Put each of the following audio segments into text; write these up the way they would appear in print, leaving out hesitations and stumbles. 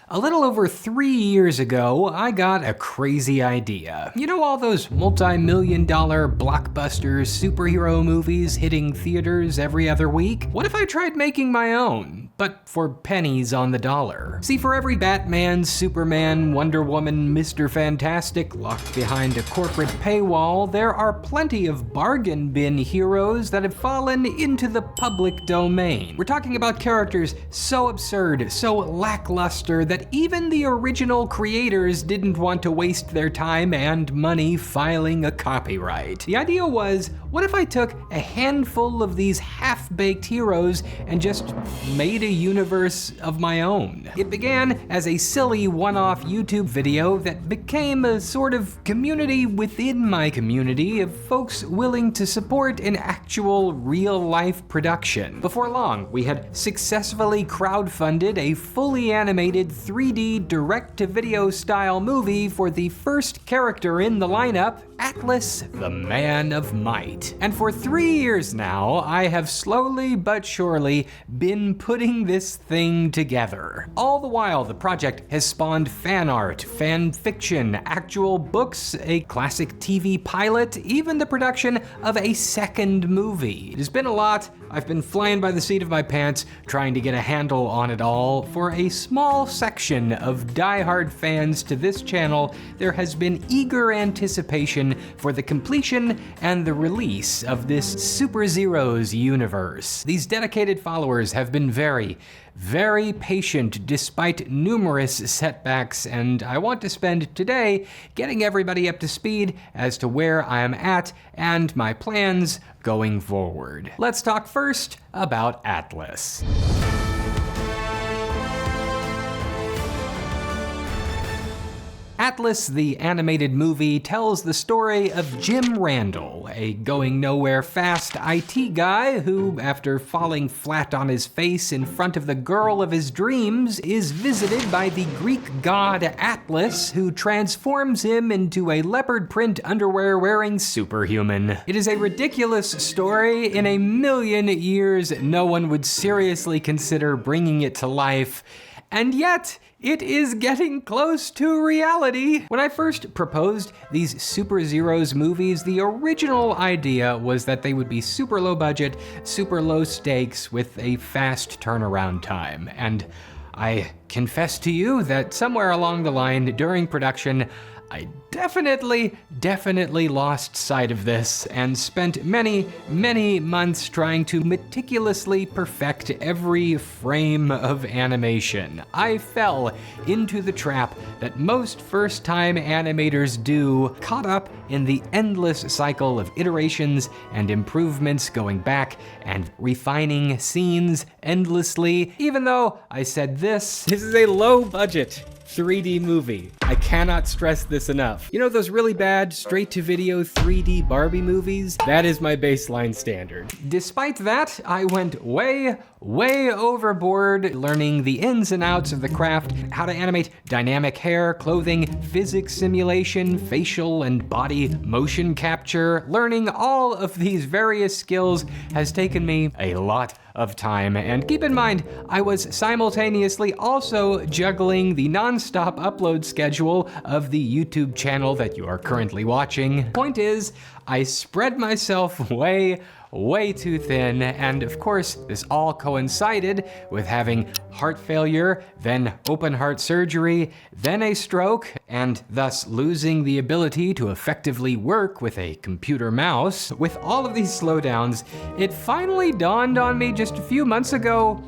A little over 3 years ago, I got a crazy idea. You know all those multi-million-dollar blockbuster superhero movies hitting theaters every other week? What if I tried making my own, but for pennies on the dollar? See, for every Batman, Superman, Wonder Woman, Mr. Fantastic locked behind a corporate paywall, there are plenty of bargain bin heroes that have fallen into the public domain. We're talking about characters so absurd, so lackluster, that even the original creators didn't want to waste their time and money filing a copyright. The idea was, what if I took a handful of these half-baked heroes and just made a universe of my own? It began as a silly one-off YouTube video that became a sort of community within my community of folks willing to support an actual real-life production. Before long, we had successfully crowdfunded a fully animated 3D direct-to-video style movie for the first character in the lineup, Atlas, the Man of Might. And for 3 years now, I have slowly but surely been putting this thing together. All the while, the project has spawned fan art, fan fiction, actual books, a classic TV pilot, even the production of a second movie. It has been a lot. I've been flying by the seat of my pants, trying to get a handle on it all. For a small section of diehard fans to this channel, there has been eager anticipation for the completion and the release of this Superzeroes universe. These dedicated followers have been very patient despite numerous setbacks, and I want to spend today getting everybody up to speed as to where I am at and my plans going forward. Let's talk first about Atlas. Atlas, the animated movie, tells the story of Jim Randall, a going-nowhere fast IT guy who, after falling flat on his face in front of the girl of his dreams, is visited by the Greek god Atlas, who transforms him into a leopard print underwear-wearing superhuman. It is a ridiculous story. In a million years, no one would seriously consider bringing it to life, and yet, it is getting close to reality. When I first proposed these Superzeroes movies, the original idea was that they would be super low budget, super low stakes with a fast turnaround time. And I confess to you that somewhere along the line during production, I definitely lost sight of this and spent many months trying to meticulously perfect every frame of animation. I fell into the trap that most first-time animators do, caught up in the endless cycle of iterations and improvements, going back and refining scenes endlessly. Even though I said this is a low-budget 3D movie. I cannot stress this enough. You know those really bad straight-to-video 3D Barbie movies? That is my baseline standard. Despite that, I went way overboard learning the ins and outs of the craft, how to animate dynamic hair, clothing, physics simulation, facial and body motion capture. Learning all of these various skills has taken me a lot of time, and keep in mind, I was simultaneously also juggling the non-stop upload schedule of the YouTube channel that you are currently watching. Point is, I spread myself way too thin, and of course, this all coincided with having heart failure, then open heart surgery, then a stroke, and thus losing the ability to effectively work with a computer mouse. With all of these slowdowns, it finally dawned on me just a few months ago,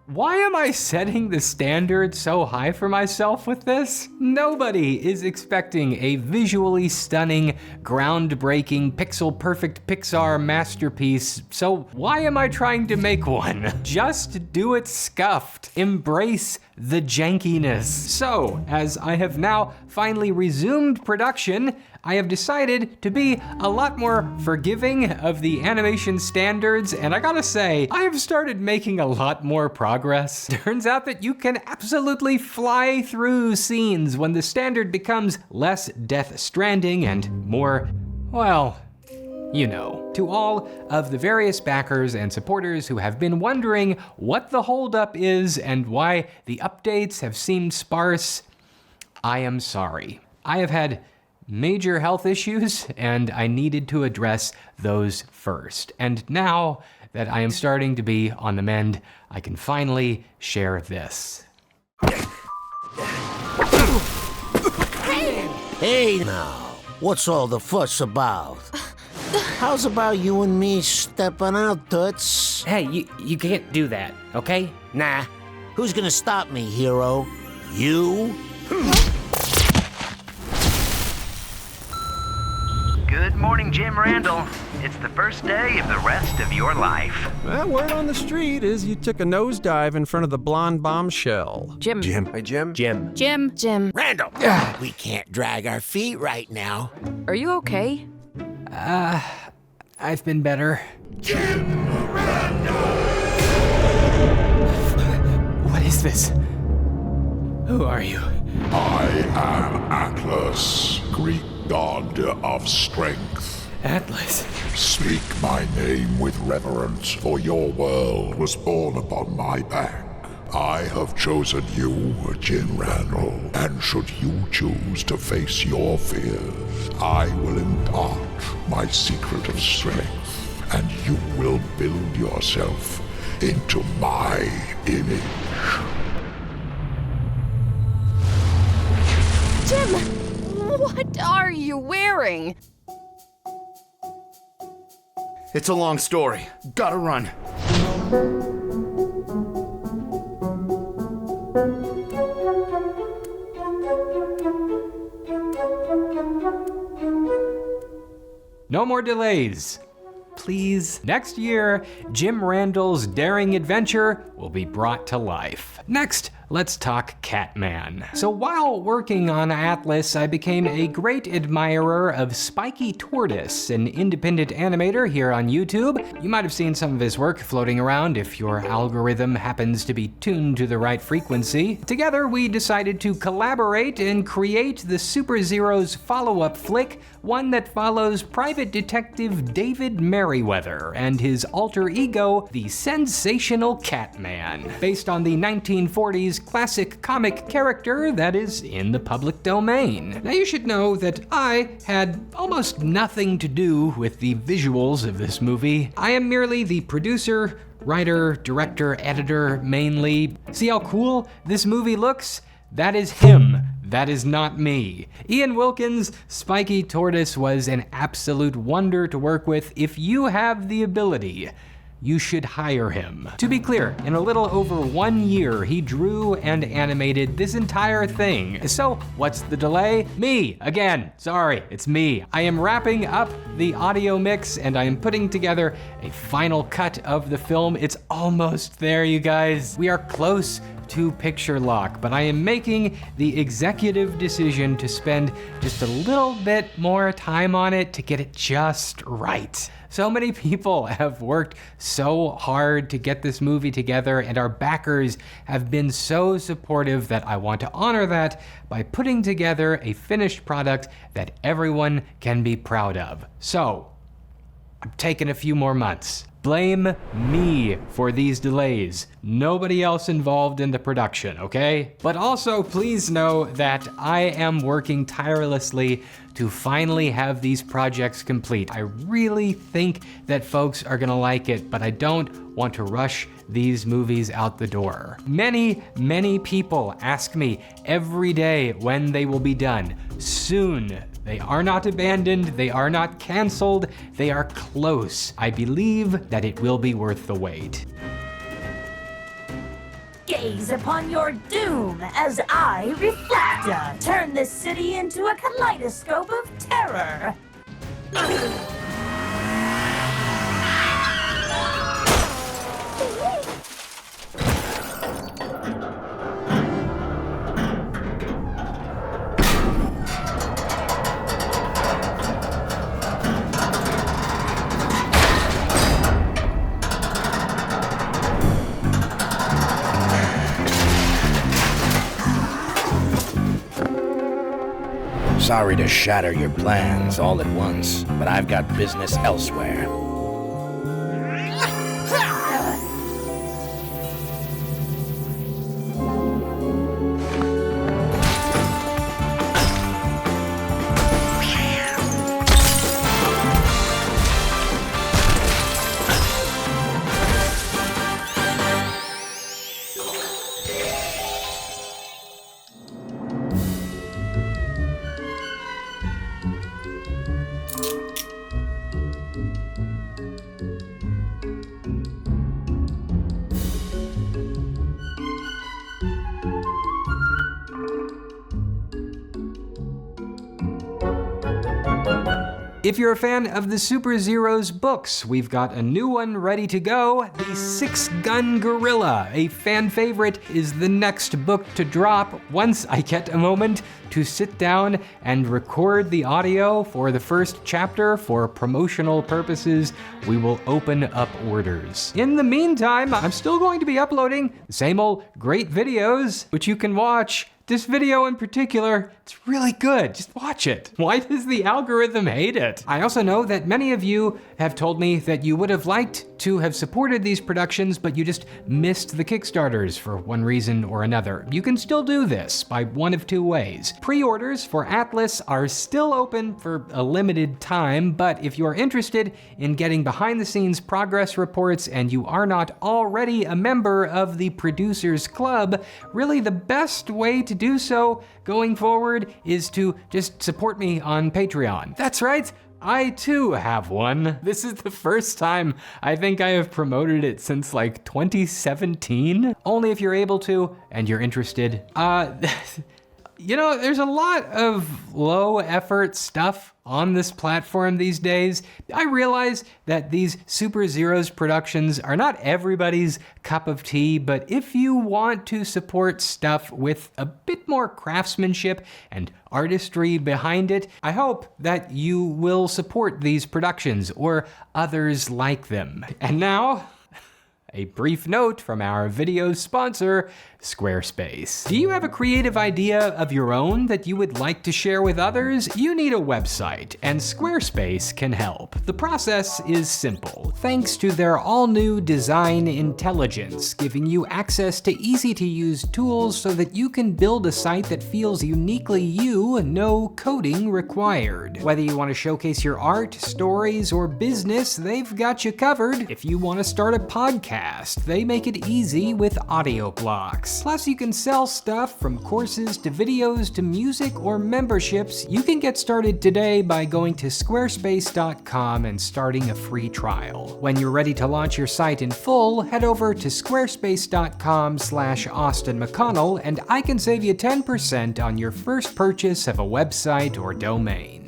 why am I setting the standard so high for myself with this? Nobody is expecting a visually stunning, groundbreaking, pixel-perfect Pixar masterpiece, so why am I trying to make one? Just do it scuffed. Embrace the jankiness. So, as I have now finally resumed production, I have decided to be a lot more forgiving of the animation standards, and I gotta say, I have started making a lot more progress. Turns out that you can absolutely fly through scenes when the standard becomes less Death Stranding and more, well, you know. To all of the various backers and supporters who have been wondering what the holdup is and why the updates have seemed sparse, I am sorry. I have had major health issues and I needed to address those first. And now that I am starting to be on the mend, I can finally share this. Hey now, what's all the fuss about? How's about you and me stepping out, Toots? Hey, you can't do that, okay? Nah, who's gonna stop me, hero? You? Good morning, Jim Randall. It's the first day of the rest of your life. Well, word on the street is you took a nosedive in front of the blonde bombshell. Jim. Hey, Jim. Jim. Randall! We can't drag our feet right now. Are you okay? I've been better. Jim Randall! What is this? Who are you? I am Atlas, Greek god of strength. Atlas. Speak my name with reverence, for your world was born upon my back. I have chosen you, Jim Randall, and should you choose to face your fears, I will impart my secret of strength, and you will build yourself into my image. Jim, what are you wearing? It's a long story. Gotta run. No more delays. Please. Next year, Jim Randall's daring adventure will be brought to life. Next, let's talk Catman. So while working on Atlas, I became a great admirer of Spiky Tortoise, an independent animator here on YouTube. You might have seen some of his work floating around if your algorithm happens to be tuned to the right frequency. Together, we decided to collaborate and create the Superzeroes follow-up flick, one that follows private detective David Merriweather and his alter ego, the sensational Catman, based on the 1940s classic comic character that is in the public domain. Now you should know that I had almost nothing to do with the visuals of this movie. I am merely the producer, writer, director, editor, mainly. See how cool this movie looks? That is him. That is not me. Ian Wilkins' Spiky Tortoise was an absolute wonder to work with. If you have the ability, you should hire him. To be clear, in a little over 1 year, he drew and animated this entire thing. So what's the delay? Me, again, sorry, it's me. I am wrapping up the audio mix and I am putting together a final cut of the film. It's almost there, you guys. We are close to picture lock, but I am making the executive decision to spend just a little bit more time on it to get it just right. So many people have worked so hard to get this movie together, and our backers have been so supportive that I want to honor that by putting together a finished product that everyone can be proud of. So, I'm taking a few more months. Blame me for these delays. Nobody else involved in the production, okay? But also, please know that I am working tirelessly to finally have these projects complete. I really think that folks are gonna like it, but I don't want to rush these movies out the door. Many people ask me every day when they will be done. Soon. They are not abandoned, they are not canceled, they are close. I believe that it will be worth the wait. Gaze upon your doom as I, Reflector, turn this city into a kaleidoscope of terror. Sorry to shatter your plans all at once, but I've got business elsewhere. If you're a fan of the Superzeroes books, we've got a new one ready to go. The Six-Gun Gorilla, a fan favorite, is the next book to drop. Once I get a moment to sit down and record the audio for the first chapter for promotional purposes, we will open up orders. In the meantime, I'm still going to be uploading the same old great videos, which you can watch. This video in particular, it's really good. Just watch it. Why does the algorithm hate it? I also know that many of you have told me that you would have liked to have supported these productions, but you just missed the Kickstarters for one reason or another. You can still do this by one of two ways. Pre-orders for Atlas are still open for a limited time, but if you're interested in getting behind-the-scenes progress reports and you are not already a member of the Producers Club, really the best way to do so going forward is to just support me on Patreon. That's right, I too have one. This is the first time I think I have promoted it since like 2017. Only if you're able to and you're interested. You know, there's a lot of low effort stuff on this platform these days. I realize that these Superzeroes productions are not everybody's cup of tea, but if you want to support stuff with a bit more craftsmanship and artistry behind it, I hope that you will support these productions or others like them. And now, a brief note from our video sponsor, Squarespace. Do you have a creative idea of your own that you would like to share with others? You need a website, and Squarespace can help. The process is simple. Thanks to their all-new design intelligence, giving you access to easy-to-use tools so that you can build a site that feels uniquely you, no coding required. Whether you want to showcase your art, stories, or business, they've got you covered. If you want to start a podcast, they make it easy with audio blocks. Plus, you can sell stuff from courses to videos to music or memberships. You can get started today by going to squarespace.com and starting a free trial. When you're ready to launch your site in full, head over to squarespace.com/AustinMcConnell and I can save you 10% on your first purchase of a website or domain.